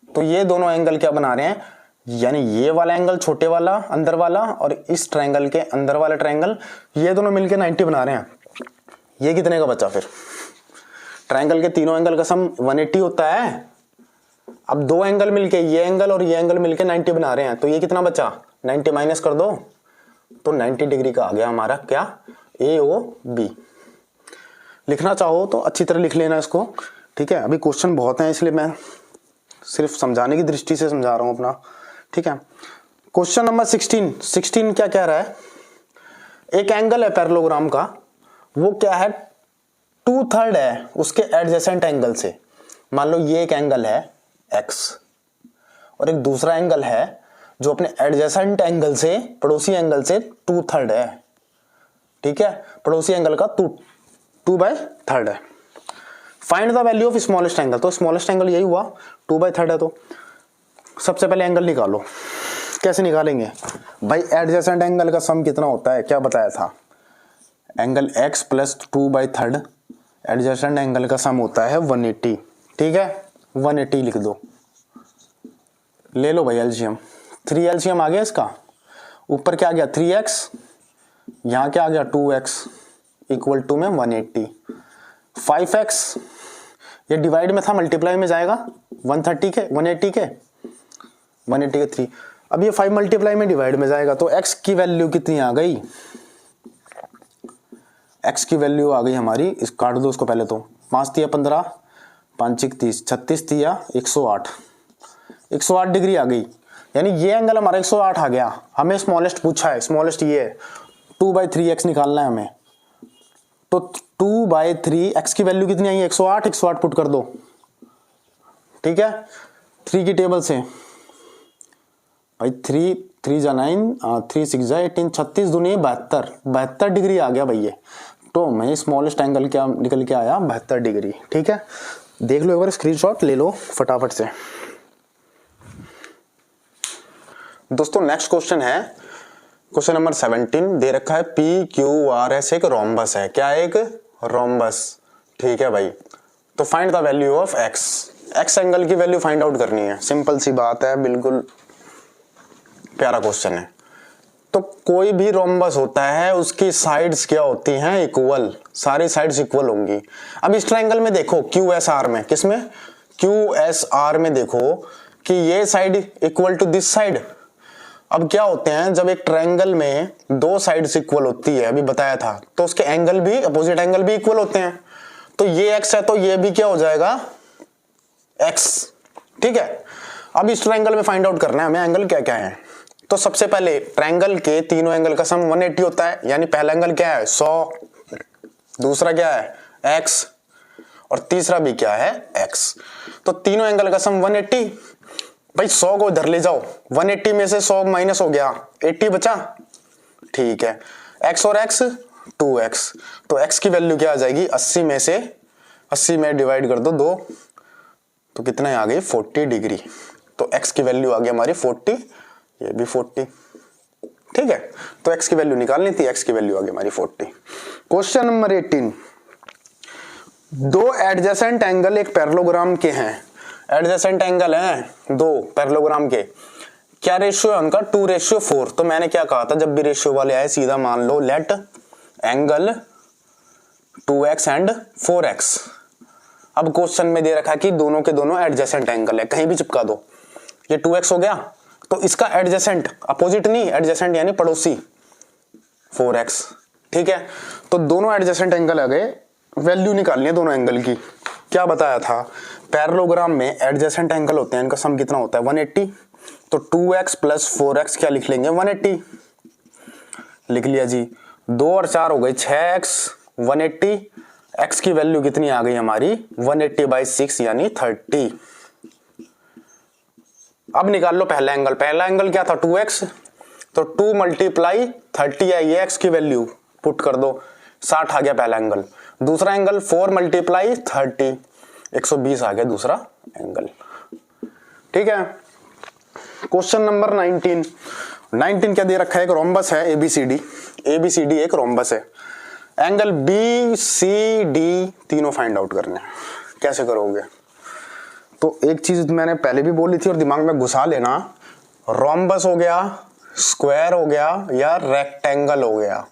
तो ये दोनों एंगल क्या बना रहे हैं, यानी ये वाला एंगल छोटे वाला अंदर वाला और इस ट्रायंगल के अंदर वाला ट्रायंगल, ये दोनों मिलके 90 बना रहे हैं। ये कितने का बचा फिर, ट्रायंगल के तीनों एंगल का सम 180 होता है। अब दो एंगल मिलके, ये एंगल और ये एंगल मिलके 90 बना रहे हैं, तो ये कितना बचा, 90 माइनस कर दो, तो 90 डिग्री का आ गया हमारा क्या, ए ओ बी। लिखना चाहो तो अच्छी तरह लिख लेना इसको, ठीक है। अभी क्वेश्चन बहुत हैं, इसलिए मैं सिर्फ समझाने की दृष्टि से समझा रहा हूं अपना, ठीक है। क्वेश्चन नंबर 16 क्या कह रहा है, एक एंगल है पैरेललोग्राम का, वो क्या है, 2/3 है उसके एडजेसेंट एंगल से। मान लो ये एक एंगल है x और एक दूसरा एंगल है जो अपने एडजेसेंट एंगल से, पड़ोसी एंगल से 2/3 है, ठीक है, पड़ोसी एंगल का 2/3 है। Find the value of smallest angle, तो स्मॉलेस्ट एंगल यही हुआ 2/3 है। तो सबसे पहले एंगल निकालो। कैसे निकालेंगे भाई, एडजेसेंट एंगल का सम कितना होता है, क्या बताया था, angle x plus 2/3, adjacent angle का सम होता है 180, ठीक है, 180 लिख दो। ले लो भाई एलसीएम, 3 एलसीएम आ गया इसका, ऊपर क्या आ गया 3x, यहां क्या आ गया 2x, इक्वल टू में 180, 5x, ये डिवाइड में था, मल्टीप्लाई में जाएगा 180 के 3। अब ये 5 मल्टीप्लाई में डिवाइड में जाएगा, तो x की वैल्यू कितनी आ गई, x की वैल्यू आ गई हमारी, इस काट दो उसको पहले, तो 5 तिया 15, 5 30, 36 तिया 108 डिग्री आ गई। यानी ये एंगल हमारा 108 आ गया। हमें स्मॉलेस्ट पूछा है, स्मॉलेस्ट ये है, 2/3x निकालना है हमें। तो 2/3 x की वैल्यू कितनी आई है, 108 पुट कर दो, ठीक है, 3 की टेबल से भाई, 3 जा 9, 3 6 जा 18, 36 दूनी 72 डिग्री आ गया भाई ये। तो मैं स्मॉलेस्ट एंगल क्या निकल के आया 72 डिग्री। ठीक है, देख लो एक बार, स्क्रीनशॉट ले लो फटाफट से। दोस्तों नेक्स्ट क्वेश्चन है क्वेश्चन नंबर 17। दे रखा है PQRS एक रोम्बस है। क्या है? एक रोम्बस। ठीक है भाई, तो find the value of x angle की वैल्यू फाइंड आउट करनी है। सिंपल सी बात है, बिल्कुल प्यारा क्वेश्चन है। तो कोई भी रोम्बस होता है उसकी साइड्स क्या होती हैं? इक्वल, सारी साइड्स इक्वल होंगी। अब इस ट्रायंगल में देखो QSR में, किसमें? QSR में देखो कि ये side equal to this side. अब क्या होते हैं, जब एक ट्रायंगल में दो साइड्स इक्वल होती है, अभी बताया था, तो उसके एंगल भी, अपोजिट एंगल भी इक्वल होते हैं। तो ये x है तो ये भी क्या हो जाएगा? x। ठीक है, अब इस ट्रायंगल में फाइंड आउट करना है हमें एंगल क्या क्या है। तो सबसे पहले ट्रायंगल के तीनों एंगल का सम 180 होता है, यानी पहला एंगल क्या है? 100, दूसरा क्या है? x, और तीसरा भी क्या है? x। तो तीनों एंगल का सम 180। भाई 100 को इधर ले जाओ, 180 में से 100 माइनस हो गया, 80 बचा। ठीक है, x और x 2x, तो x की वैल्यू क्या आ जाएगी? 80 में से 80 में डिवाइड कर दो 2, तो कितना आ गई? 40 डिग्री। तो x की वैल्यू आ गई हमारी 40, ये भी 40। ठीक है, तो x की वैल्यू निकालनी थी, x की वैल्यू आ गई हमारी 40। Question number 18। दो एडजेसेंट एंगल एक पैरेललोग्राम के हैं। एडजेसेंट एंगल हैं दो पैरेललोग्राम के, क्या रेशियो है उनका? 2:4। तो मैंने क्या कहा था, जब भी रेशियो वाले आए सीधा मान लो let angle 2x and 4x। अब क्वेश्चन में दे रखा है कि दोनों के दोनों एडजेसेंट एंगल है, कहीं भी चिपका दो। ये 2x हो गया, तो इसका एडजेसेंट, अपोजिट नहीं, एडजेसेंट यानी पड़ोसी 4x। ठीक है, तो दोनों एडजेसेंट एंगल आ गए, वैल्यू निकालनी है दोनों एंगल की। क्या बताया था? पैरेललोग्राम में एडजेसेंट एंगल होते हैं, इनका सम कितना होता है? 180। तो 2x प्लस 4x क्या लिख लेंगे? 180 लिख लिया जी। 2 और 4 हो गई 6x, 180। x की वैल्यू कितनी आ गई हमारी? 180/6 यानी 30। अब निकाल लो पहला एंगल। पहला एंगल क्या था? 2x, तो 2 मल्टीप्लाई 30 आई है x की वैल्यू, पुट कर दो, 60 आ गया पहला एंगल। दूसरा एंगल 4 मल्टीप्लाई 30, 120 आ गया दूसरा एंगल। ठीक है, क्वेश्चन नंबर 19 क्या दे रखा है? एक रोम्बस है ABCD एक रोम्बस है। एंगल BCD तीनों फाइंड आउट करने हैं। कैसे करोगे? तो एक चीज मैंने पहले भी बोली थी और दिमाग में घुसा लेना, रोम्बस हो गया, स्क्वायर हो गया या रेक्टेंगल हो गया,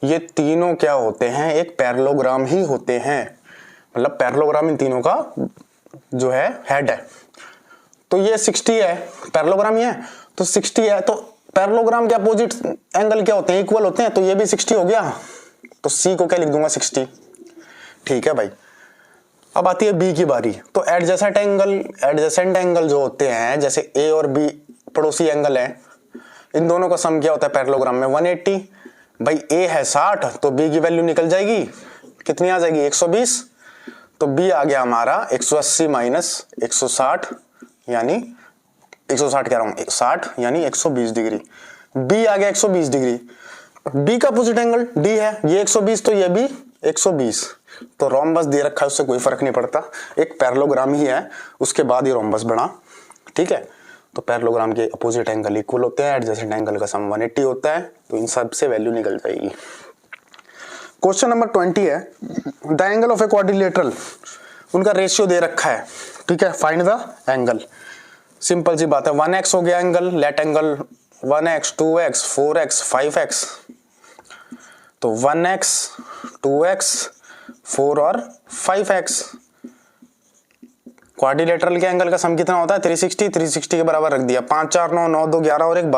ये तीनों क्या होते हैं? एक पैरेललोग्राम ही होते हैं। मतलब पैरेललोग्राम इन तीनों का जो है हेड है। तो ये 60 है, पैरेललोग्राम ही है, तो 60 है, तो पैरेललोग्राम के अपोजिट एंगल क्या होते हैं? इक्वल होते हैं। तो ये भी 60 हो गया, तो C को क्या लिख दूंगा? 60। ठीक है भाई, अब आती है B की बारी। तो एडजेसेंट एंगल जो होते हैं, जैसे A और B पड़ोसी एंगल है, इन दोनों का सम क्या होता है पैरेललोग्राम में? 180। भाई A है 60, तो B की वैल्यू निकल जाएगी, कितनी आ जाएगी? 120। तो B आ गया हमारा 180 माइनस 160, यानी 160 कह रहा हूं, 60 यानी 120 डिग्री। B आ गया 120 डिग्री। B का अपोजिट एंगल D है, ये 120, तो ये भी 120। तो रोम्बस दे रखा है, उससे कोई फर्क नहीं पड़ता, एक पैरेललोग्राम ही है, उसके बाद ही रोम्बस बना। ठीक है, तो पैरेललोग्राम के अपोजिट एंगल इक्वल होते हैं, एडजेसेंट एंगल का सम 180 होता है, तो इन सब से वैल्यू निकल जाएगी। क्वेश्चन नंबर 20 है, the angle of a quadrilateral, उनका रेशियो दे रखा है। ठीक है, फाइंड द एंगल। सिंपल सी बात है, 1x हो गया angle, let angle 1x 2x 4x 5x। तो 1x 2x 4 और 5x। क्वाड्रिलेटरल के एंगल का सम कितना होता है? 360 के बराबर रख दिया, 5 4 9 9 2 11 और 1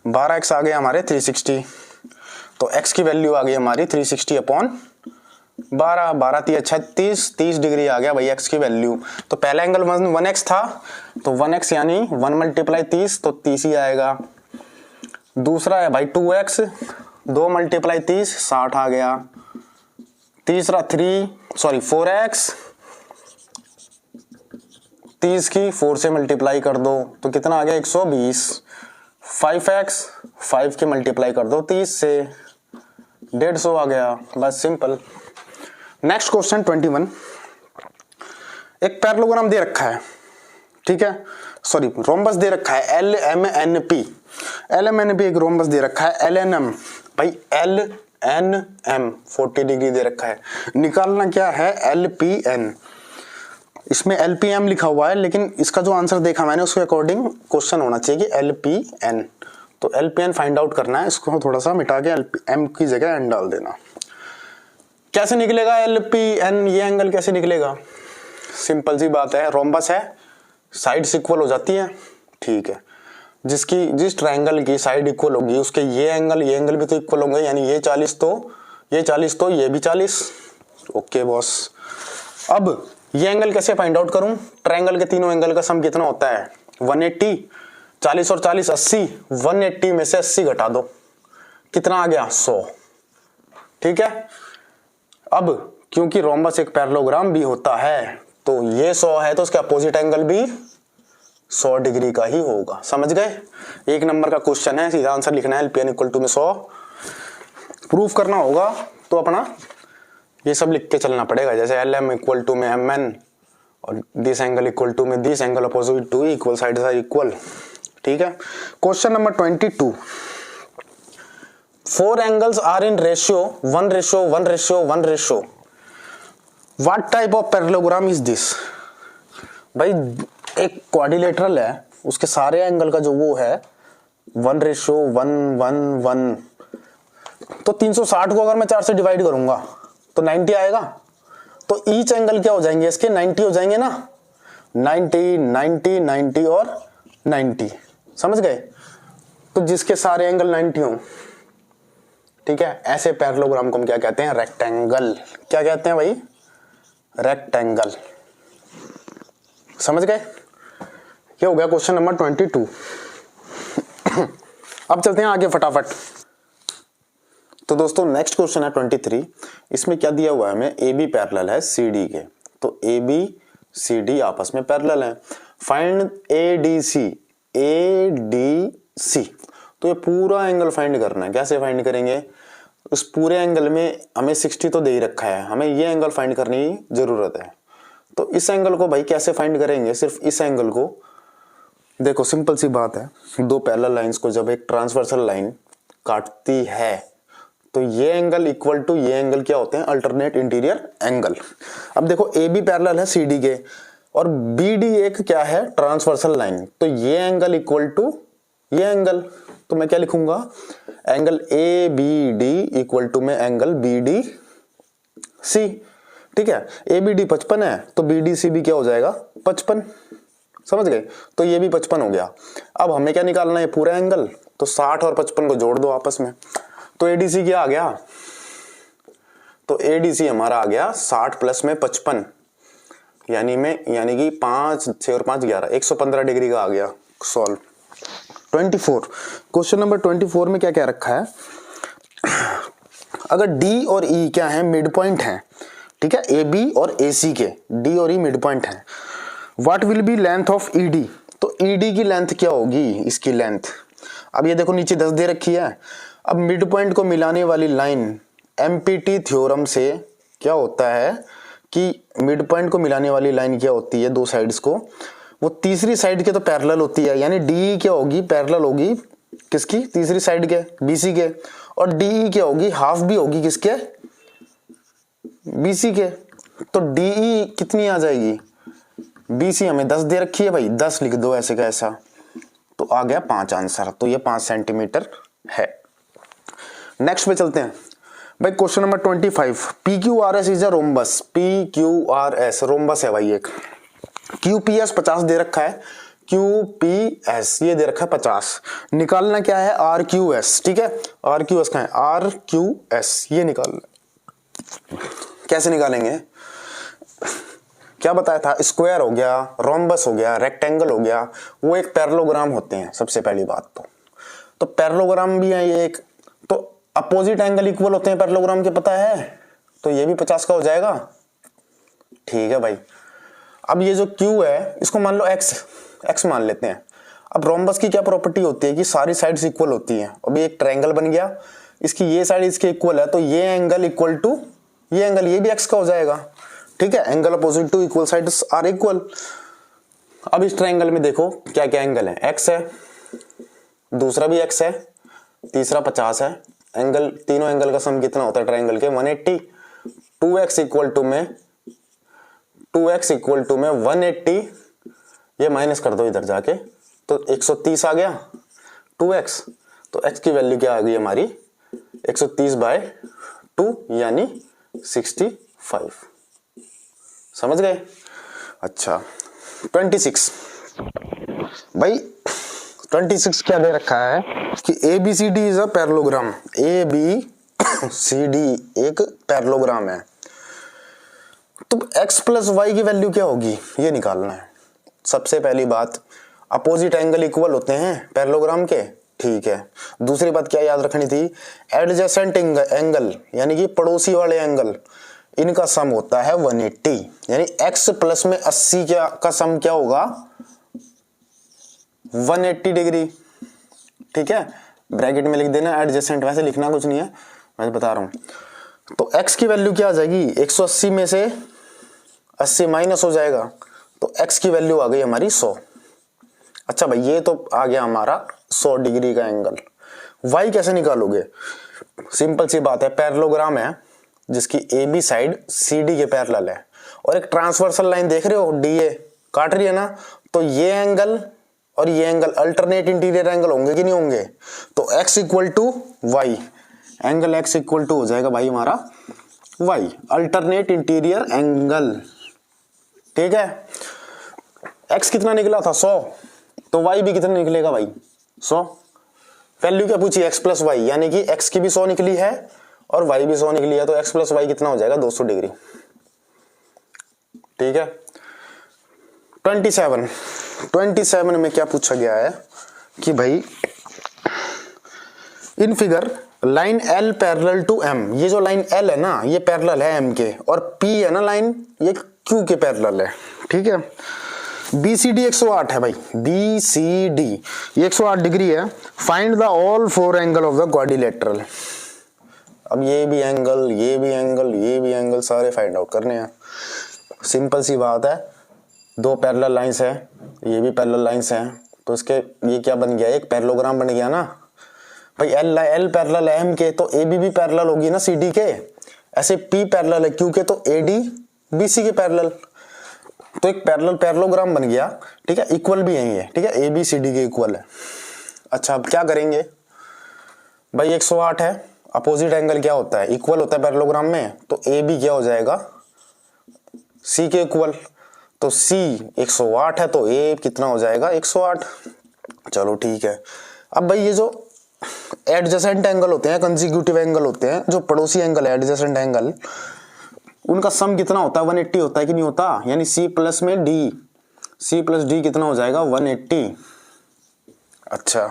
12x आ गए हमारे 360। तो x की वैल्यू आ गई हमारी 360 अपॉन 12, 12 36, 30 डिग्री आ गया भाई x की वैल्यू। तो पहला एंगल 1x था, तो 1x यानी 1 मल्टीप्लाई 30, तो 30 ही आएगा। दूसरा है भाई 2x, 2 मल्टीप्लाई 30, 60 आ गया। तीसरा 4x, 30 की 4 से मल्टीप्लाई कर दो, तो कितना आ गया? 120। 5x, 5 के मल्टीप्लाई कर दो 30 से, 150 आ गया, बस सिंपल। Next question 21। एक पैरेललोग्राम दे रखा है, ठीक है, सॉरी रोम्बस दे रखा है LMNP। LMNP एक रोम्बस दे रखा है LNM, भाई LNM 40 डिग्री दे रखा है। निकालना क्या है LPN। इसमें LPM लिखा हुआ है, लेकिन इसका जो आंसर देखा मैंने उसके अकॉर्डिंग क्वेश्चन होना चाहिए कि LPN। तो LPN फाइंड आउट करना है, इसको थोड़ा सा मिटा के LPM की जगह N डाल देना। कैसे निकलेगा LPN, ये एंगल कैसे निकलेगा? सिंपल सी बात है, रोम्बस है, साइड्स इक्वल हो जाती है, ठीक है, जिस ट्रायंगल की साइड इक्वल होगी उसके ये एंगल भी तो इक्वल होंगे, यानी ये 40 तो ये भी 40। Okay boss. अब ये एंगल कैसे फाइंड आउट करूं? ट्रायंगल के तीनों एंगल का सम कितना होता है? 180। 40 और 40 80, 180 में से 80 घटा दो, कितना आ गया? 100। ठीक है। अब क्योंकि रोम्बस एक पैरेललोग्राम भी होता है, तो ये 100 है तो उसका अपोजिट एंगल भी 100 डिग्री का ही होगा। समझ गए? एक नंबर का क्वेश्चन है, सीधा आंसर लिखना है LPN इक्वल टू में 100। प्रूफ करना होगा तो अपना ये सब लिख के चलना पड़ेगा, जैसे LM इक्वल टू में MN और दिस एंगल इक्वल टू में this angle opposite to equal, side are equal. ठीक है। Question number 22। 4 angles are in ratio 1:1:1:1। What type of parallelogram is this? भाई एक क्वाड्रिलेटरल है, उसके सारे एंगल का जो वो है 1:1:1:1, तो 360 को अगर मैं 4 से डिवाइड करूंगा तो 90 आएगा। तो ईच एंगल क्या हो जाएंगे इसके? 90 हो जाएंगे ना। 90 90 90 और 90, समझ गए? तो जिसके सारे एंगल 90 हो, ठीक है, ऐसे पैरेललोग्राम को हम क्या कहते हैं? रेक्टेंगल। क्या कहते हैं भाई? रेक्टेंगल। समझ गए? ये हो गया क्वेश्चन नंबर 22। अब चलते हैं आगे फटाफट। तो दोस्तों नेक्स्ट क्वेश्चन है 23। इसमें क्या दिया हुआ है हमें? AB पैरेलल है CD के, तो AB CD आपस में पैरेलल है। Find ADC। तो ये पूरा एंगल फाइंड करना है। कैसे फाइंड करेंगे? उस पूरे एंगल में हमें 60 तो दे ही रखा है, हमें ये एंगल फाइंड करने की जरूरत है। तो इस एंगल को भाई कैसे फाइंड करेंगे? सिर्फ इस एंगल को देखो, सिंपल सी बात है, दो पैरेलल लाइंस को जब एक ट्रांसवर्सल लाइन काटती है तो ये एंगल इक्वल टू ये एंगल क्या होते हैं? Alternate interior angle. अब देखो AB पैरेलल है CD के और BD एक क्या है? Transversal line. तो ये एंगल इक्वल टू ये एंगल, तो मैं क्या लिखूंगा? एंगल ABD इक्वल टू में एंगल BDC। ठीक है, ABD 55 है तो BDC भी क्या हो जाएगा? 55। समझ गए? तो ये भी 55 हो गया। अब हमें क्या निकालना है? पूरा एंगल। तो 60 और 55 को जोड़ दो आपस में, तो ADC क्या आ गया? तो ADC हमारा आ गया 60 प्लस में 55, यानी कि 5 6 और 5 11, 115 डिग्री का आ गया। सॉल्व। 24। क्वेश्चन नंबर 24 में क्या क्या रखा है? अगर D और E क्या है? मिड पॉइंट है। ठीक है, AB और AC के D और E मिड पॉइंट है। What will be length of ED? तो ED की लेंथ क्या होगी? इसकी लेंथ, अब ये देखो नीचे 10 दे रखी है। अब मिड पॉइंट को मिलाने वाली लाइन, MPT थ्योरम से क्या होता है कि मिड पॉइंट को मिलाने वाली लाइन क्या होती है? दो साइड्स को, वो तीसरी साइड के तो पैरेलल होती है, यानी DE क्या होगी? पैरेलल होगी किसकी? तीसरी साइड के, BC के। और DE क्या होगी? हाफ भी होगी किसके? BC के। तो DE कितनी आ जाएगी? BC हमें 10 दे रखी है भाई, 10 लिख दो ऐसे का ऐसा, तो आ गया 5 आंसर। तो ये 5 सेंटीमीटर है। नेक्स्ट पे चलते हैं भाई। Question number 25। PQRS is a rhombus. PQRS rhombus है भाई एक। QPS 50 दे रखा है, QPS ये दे रखा है 50। निकालना क्या है? RQS। ठीक है, RQS का है? RQS ये निकालना। कैसे निकालेंगे? क्या बताया था? स्क्वायर हो गया, रोम्बस हो गया, रेक्टेंगल हो गया, वो एक पैरेललोग्राम होते हैं। सबसे पहली बात तो पैरेललोग्राम भी है ये एक, तो अपोजिट एंगल इक्वल होते हैं पैरेललोग्राम के, पता है? तो ये भी 50 का हो जाएगा। ठीक है भाई। अब ये जो Q है इसको मान लो X मान लेते हैं। अब रोम्बस की क्या प्रॉपर्टी होती है कि सारी साइड्स इक्वल होती हैं। अभी एक ट्रायंगल बन गया, इसकी ये साइड इसके इक्वल है, तो ये एंगल इक्वल टू ये एंगल, ये भी एक्स का हो जाएगा। ठीक है, angle opposite to equal sides are equal. अब इस ट्रायंगल में देखो क्या क्या एंगल है, एक्स है, दूसरा भी एक्स है, तीसरा 50 है। एंगल, तीनों एंगल का सम कितना होता है ट्रायंगल के, 180। 2x इक्वल टू में 180, ये माइनस कर दो इधर जाके, तो 130 आ गया 2x। तो x की वैल्यू क्या आ गई हमारी, 130/2 यानी 65। समझ गए? अच्छा 26 भाई, 26 क्या दे रखा है कि ABCD is a parallelogram. ABCD एक पैरेललोग्राम है, तो x प्लस वाई की वैल्यू क्या होगी ये निकालना है। सबसे पहली बात, अपोजिट एंगल इक्वल होते हैं पैरेललोग्राम के, ठीक है। दूसरी बात क्या याद रखनी थी, एडजेसेंट एंगल यानी कि पड़ोसी वाले एंगल, इनका सम होता है 180, यानी x प्लस में 80 का सम क्या होगा, 180 डिग्री। ठीक है, ब्रैकेट में लिख देना एडजेसेंट, वैसे लिखना कुछ नहीं है, मैं बता रहा हूं। तो x की वैल्यू क्या आ जाएगी, 180 में से 80 माइनस हो जाएगा, तो x की वैल्यू आ गई हमारी 100। अच्छा भाई, ये तो आ गया हमारा 100 डिग्री का एंगल। y कैसे निकालोगे, सिंपल सी बात है, पैरेललोग्राम है जिसकी AB साइड CD के पैरेलल है, और एक ट्रांसवर्सल लाइन देख रहे हो DA काट रही है ना, तो ये एंगल और ये एंगल अल्टरनेट इंटीरियर एंगल होंगे कि नहीं होंगे, तो x equal to y, angle x equal to हो जाएगा भाई हमारा y, अल्टरनेट इंटीरियर एंगल। ठीक है, x कितना निकला था 100, तो y भी कितना निकलेगा भाई 100। वैल्यू क्या पूछी, x प्लस वाई, यानी कि x की भी 100 निकली है और y भी 100 निकली है, तो x प्लस वाई कितना हो जाएगा 200 डिग्री। ठीक है, 27 में क्या पूछा गया है कि भाई in figure line L parallel to M, ये जो लाइन L है ना ये पैरेलल है M के, और P है ना लाइन ये Q के पैरेलल है। ठीक है, BCD 108 है भाई, BCD ये 108 डिग्री है। Find the all 4 angle of the quadrilateral. अब ये भी एंगल, ये भी एंगल, ये भी एंगल सारे फाइंड आउट करने हैं। सिंपल सी बात है, दो पैरेलल लाइंस है, ये भी पैरेलल लाइंस है, तो इसके ये क्या बन गया, एक पैरेललोग्राम बन गया ना भाई। L पैरेलल है M के, तो AB भी पैरेलल होगी ना CD के, ऐसे P पैरेलल है Q के, तो AD BC के पैरेलल, तो एक पैरेललोग्राम बन गया। ठीक है, इक्वल भी है ये, ठीक है, ABCD के इक्वल है। अच्छा अब क्या करेंगे भाई, 108 है, अपोजिट एंगल क्या होता है, इक्वल होता है पैरेललोग्राम में, तो AB क्या हो जाएगा C के इक्वल, तो C 108 है, तो A कितना हो जाएगा 108। चलो ठीक है, अब भाई ये जो एडजेसेंट एंगल होते हैं, कंसेक्यूटिव एंगल होते हैं, जो पड़ोसी एंगल है एडजेसेंट एंगल, उनका सम कितना होता है 180 होता है कि नहीं होता, यानी C प्लस में D, C प्लस D कितना हो जाएगा 180। अच्छा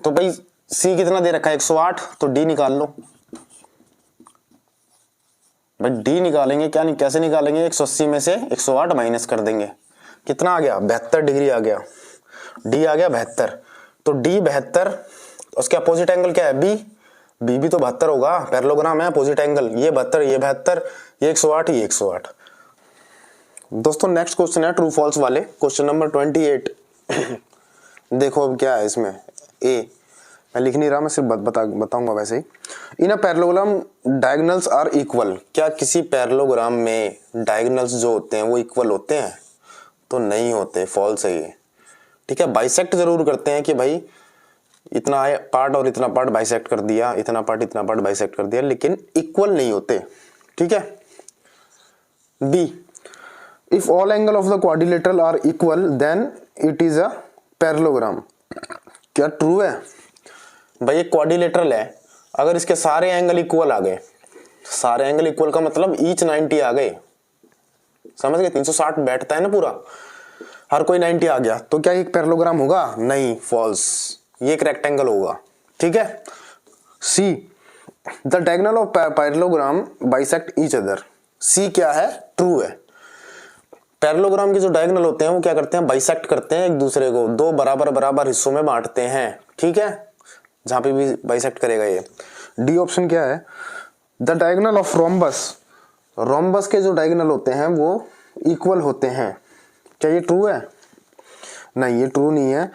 तो भाई C कितना दे रखा है 108, तो D निकाल लो भाई। D निकालेंगे क्या, नहीं कैसे निकालेंगे, 180 में से 108 माइनस कर देंगे, कितना आ गया 72 डिग्री आ गया, D आ गया 72, तो D 72, उसके अपोजिट एंगल क्या है B भी तो 72 होगा, पैरेललोग्राम है अपोजिट एंगल, ये 72 ये 72, ये 108 ये 108। दोस्तों नेक्स्ट क्वेश्चन है ट्रू फॉल्स वाले, क्वेश्चन नंबर 28। देखो अब क्या है इसमें, A मैं लिख नहीं रहा, मैं सिर्फ बताऊंगा वैसे ही। In a parallelogram diagonals are equal, क्या किसी पैरेललोग्राम में डायगोनल्स जो होते हैं वो इक्वल होते हैं, तो नहीं होते, फॉल्स है ये। ठीक है, बाइसेक्ट जरूर करते हैं कि भाई इतना पार्ट और इतना पार्ट बाइसेक्ट कर दिया, इतना पार्ट इतना पार्ट बाइसेक्ट कर दिया, लेकिन इक्वल नहीं होते। ठीक है, B if all angle of the quadrilateral are equal then it is a parallelogram, क्या ट्रू है भाई। एक क्वाड्रिलेटरल है, अगर इसके सारे एंगल इक्वल आ गए, सारे एंगल इक्वल का मतलब ईच 90 आ गए, समझ गए, 360 बैठता है ना पूरा, हर कोई 90 आ गया, तो क्या एक पैरेललोग्राम होगा, नहीं, फॉल्स, ये एक रेक्टेंगल होगा। ठीक है, C the diagonal of parallelogram bisect each other, C क्या है, ट्रू है। पैरेललोग्राम के जो डायगोनल होते हैं वो क्या करते हैं, बाइसेक्ट करते हैं एक दूसरे को, दो बराबर बराबर हिस्सों में बांटते हैं। ठीक है, जहां पे भी बाइसेक्ट करेगा ये। डी ऑप्शन क्या है, the diagonal of rhombus, rhombus के जो डायगोनल होते हैं वो इक्वल होते हैं। क्या ये ट्रू है? नहीं, ये ट्रू नहीं है।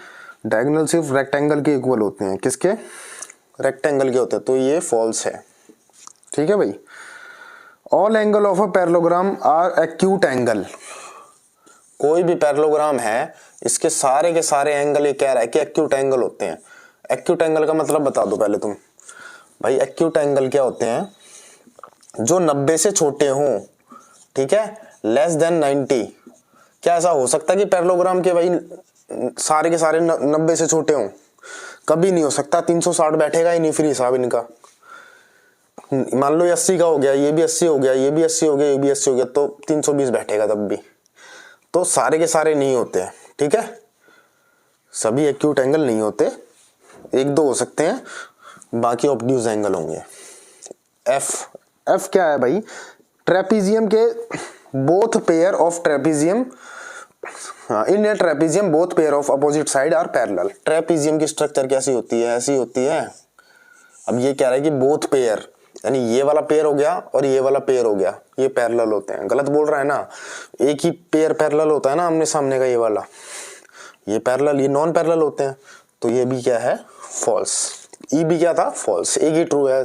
डायगोनल सिर्फ रेक्टेंगल के इक्वल होते हैं। किसके? रेक्टेंगल के होते हैं, तो ये फॉल्स है। ठीक है भाई। All angle of a parallelogram are acute angle, कोई भी पैरेललोग्राम है इसके सारे के सारे एंगल ये कह रहा है कि एक्यूट एंगल होते हैं। एक्यूट एंगल का मतलब बता दो पहले तुम भाई। एक्यूट एंगल क्या होते हैं? जो 90 से छोटे हों, ठीक है, लेस देन 90। क्या ऐसा हो सकता है कि पैरेललोग्राम के भाई सारे के सारे 90 से छोटे हों? कभी नहीं हो सकता। 360 बैठेगा ही नहीं फिर हिसाब इनका। मान लो 80 का हो गया, ये भी 80 हो गया, ये भी 80 हो गया, ये भी 80 हो गया, तो 320 बैठेगा तब भी। तो सारे के सारे नहीं होते हैं, ठीक है, सभी एक्यूट एंगल नहीं होते, एक दो हो सकते हैं, बाकी ऑब्ट्यूज एंगल होंगे। एफ क्या है भाई? ट्रेपीजियम के both pair of trapezium, in a trapezium both pair of opposite side are parallel. Trapezium की स्ट्रक्चर कैसी होती है? ऐसी होती है। अब ये कह रहा है कि बोथ पेयर, यानी ये वाला पेयर हो गया और ये वाला पेयर हो गया, ये पैरेलल होते हैं। गलत बोल रहा है ना, एक ही पेयर पैरेलल होता है ना आमने सामने का, ये वाला, ये पैरेलल, ये नॉन पैरेलल होते हैं। तो ये भी क्या है? फॉल्स। ई भी क्या था? फॉल्स। एक ही ट्रू है।